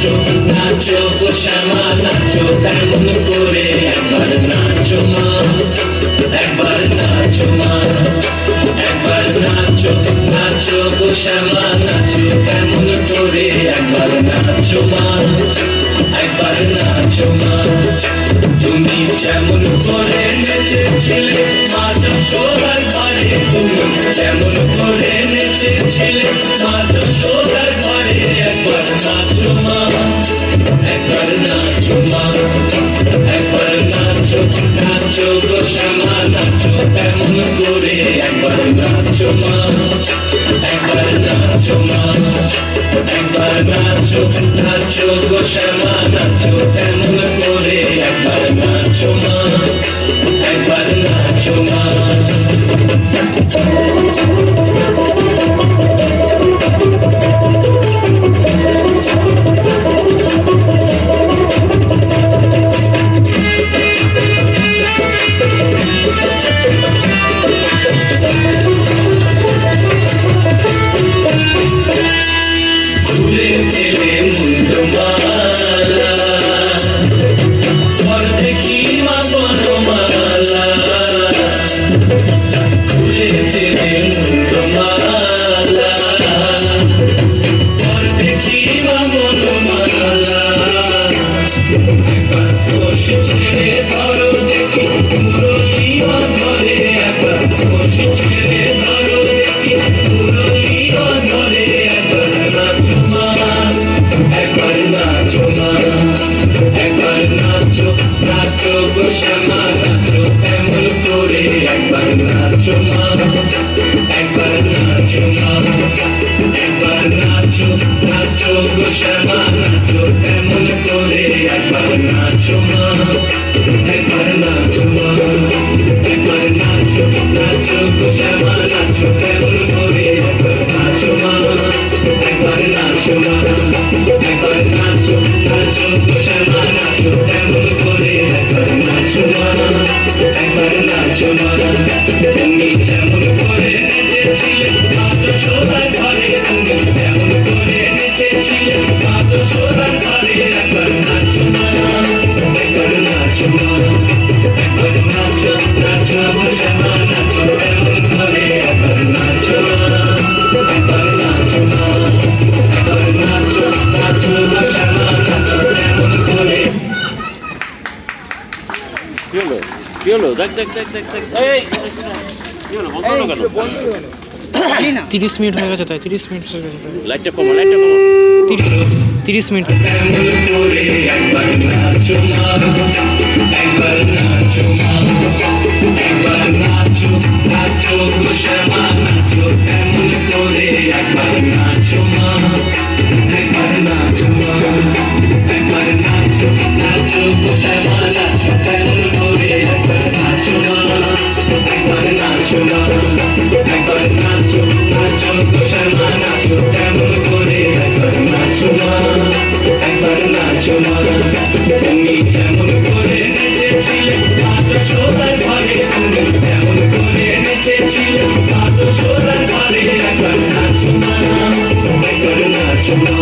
নাচো নাচো গো শ্যামা নাচো তেমন করে একবার নাচো মা, একবার নাচো মা, একবার নাচো নাচো গো শ্যামা নাচো তেমন করে একবার নাচো মা, একবার নাচো মা। তুমি যেমন করে নেচেছিলে মা যশোদার ঘরে, তুমি যেমন করে নেচেছিলে মা যশোদার ঘরে, একবার নাচো মা, একবার নাচো মা, একবার নাচো নাচো গো শ্যামা নাচো তেমন করে একবার নাচো মা, একবার নাচো মা, একবার নাচো নাচো গো শ্যামা নাচো তেমন করে একবার নাচো মা, একবার নাচো মা। খুলে ফেলে মুন্ডমালা পর দেখি মা বনমালা, খুলে ফেলে মুন্ডমালা পর দেখি মা বনমালা, একবার বসে ছেড়ে ধরো দেখি মুরলি ধরে, একবার বসে ছেড়ে ধরো দেখি মুরলি ধরে, একবার নাচো মা, একবার নাচো মা, একবার নাচো নাচো গো শ্যামা নাচো তেমন করে একবার নাচো মা, একবার নাচো মা, একবার নাচো নাচো গো শ্যামা নাচো তেমন করে একবার নাচো মা, একবার নাচো মা, একবার নাচো নাচো গো শ্যামা নাচো তেমন করে একবার নাচো মা, একবার নাচো মা, একবার নাচো নাচো গো শ্যামা নাচো তেমন করে একবার নাচো মা, একবার নাচো মা। তুমি যেমন করে নেচেছিলে মা যশোদার ঘরে, তুমি যেমন করে নেচেছিলে মা যশোদার ঘরে, একবার নাচো মা, একবার নাচো মা, একবার নাচো নাচো গো শ্যামা নাচো তেমন করে একবার নাচো মা, একবার নাচো মা, একবার নাচো নাচো গো শ্যামা নাচো তেমন করে। কি হলো কি হলো? দেখ দেখ দেখ দেখ দেখ, এই কি হলো? বন্ধ হলো কেন? 30 মিনিট হয়ে গেছে তাই, 30 মিনিট হয়ে গেছে তাই, লাইটটা কমো, লাইটটা কমো। 30 মিনিট। তেমন করে একবার নাচো মা, একবার নাচো মা, একবার নাচো নাচো গো শ্যামা নাচো তেমন করে একবার নাচো মা, একবার নাচো মা, একবার নাচো নাচো গো শ্যামা নাচো তেমন করে একবার নাচো মা, একবার নাচো মা, একবার নাচো নাচো গো শ্যামা নাচো তেমন করে একবার নাচো মা, একবার নাচো মা। তুমি যেমন করে নেচেছিলে মা যশোদার ঘরে, তুমি যেমন করে নেচেছিলে মা যশোদার ঘরে, একবার নাচো মা, একবার নাচো মা,